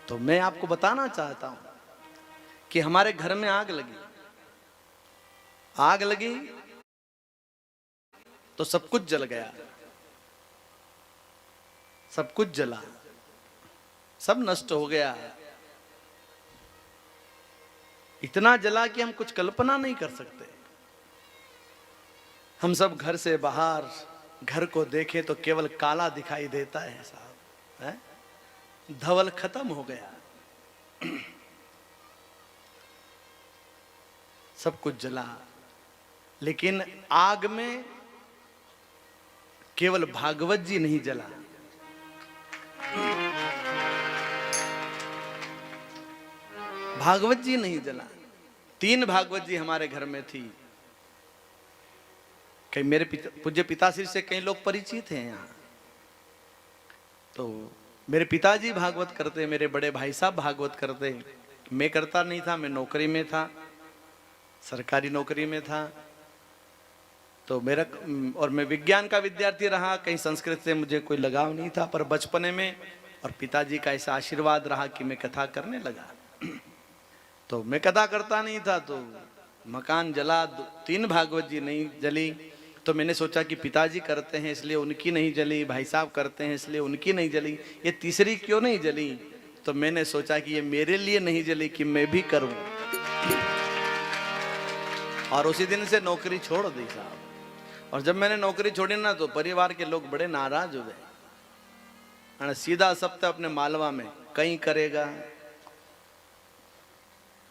तो मैं आपको बताना चाहता हूं कि हमारे घर में आग लगी तो सब कुछ जल गया, सब कुछ जला, सब नष्ट हो गया। इतना जला कि हम कुछ कल्पना नहीं कर सकते। हम सब घर से बाहर घर को देखें तो केवल काला दिखाई देता है साहब, है? धवल खत्म हो गया, सब कुछ जला। लेकिन आग में केवल भागवत जी नहीं जला। भागवत जी नहीं जला। 3 भागवत जी हमारे घर में थी। कई मेरे पूज्य पिताश्री से कई लोग परिचित हैं यहाँ। तो मेरे पिताजी भागवत करते, मेरे बड़े भाई साहब भागवत करते। मैं करता नहीं था, मैं नौकरी में था, सरकारी नौकरी में था। तो मेरा और मैं विज्ञान का विद्यार्थी रहा, कहीं संस्कृत से मुझे कोई लगाव नहीं था। पर बचपने में और पिताजी का ऐसा आशीर्वाद रहा कि मैं कथा करने लगा। तो मैं कथा करता नहीं था, तो मकान जला, 3 भागवत जी नहीं जली। तो मैंने सोचा कि पिताजी करते हैं इसलिए उनकी नहीं जली, भाई साहब करते हैं इसलिए उनकी नहीं जली, ये तीसरी क्यों नहीं जली? तो मैंने सोचा कि ये मेरे लिए नहीं जली कि मैं भी करूं। और उसी दिन से नौकरी छोड़ दी साहब। और जब मैंने नौकरी छोड़ी ना तो परिवार के लोग बड़े नाराज हो गए। सीधा सप्ते अपने मालवा में कहीं करेगा,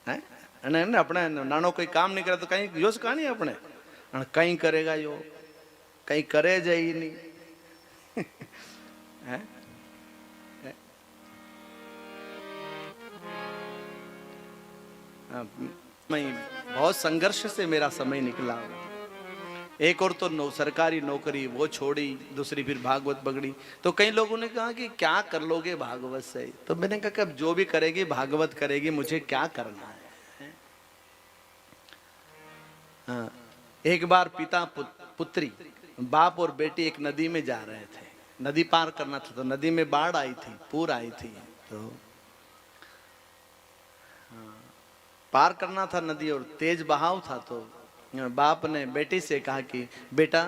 है? अपने नानो कोई काम नहीं करे तो कहीं योश कहानी अपने कहीं करेगा, यो कहीं करे जाई नहीं। है? मैं बहुत संघर्ष से मेरा समय निकला। एक और तो सरकारी नौकरी वो छोड़ी, दूसरी फिर भागवत बगड़ी। तो कई लोगों ने कहा कि क्या कर लोगे भागवत से? तो मैंने कहा कि अब जो भी करेगी भागवत करेगी, मुझे क्या करना है? हाँ, एक बार पिता पुत्री, बाप और बेटी एक नदी में जा रहे थे, नदी पार करना था। तो नदी में बाढ़ आई थी, पूर आई थी। तो पार करना था नदी और तेज बहाव था। तो बाप ने बेटी से कहा कि बेटा,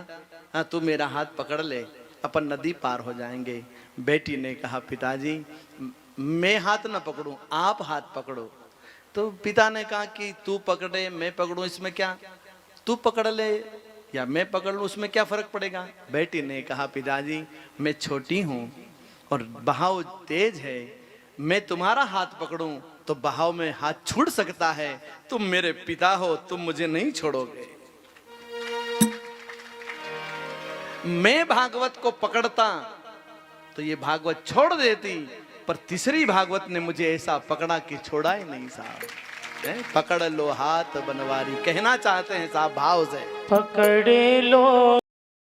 हाँ तू मेरा हाथ पकड़ ले, अपन नदी पार हो जाएंगे। बेटी ने कहा पिताजी मैं हाथ ना पकड़ूं, आप हाथ पकड़ो। तो पिता ने कहा कि तू पकड़े मैं पकड़ूं, इसमें क्या, तू पकड़ ले या मैं पकड़ लूं, उसमें क्या फर्क पड़ेगा? बेटी ने कहा पिताजी मैं छोटी हूं और बहाव तेज है, मैं तुम्हारा हाथ पकड़ूं तो बहाव में हाथ छूट सकता है। तुम मेरे पिता हो, तुम मुझे नहीं छोड़ोगे। मैं भागवत को पकड़ता तो ये भागवत छोड़ देती, पर तीसरी भागवत ने मुझे ऐसा पकड़ा कि छोड़ा ही नहीं साहब। पकड़ लो हाथ बनवारी, कहना चाहते हैं साहब भाव से, पकड़े लो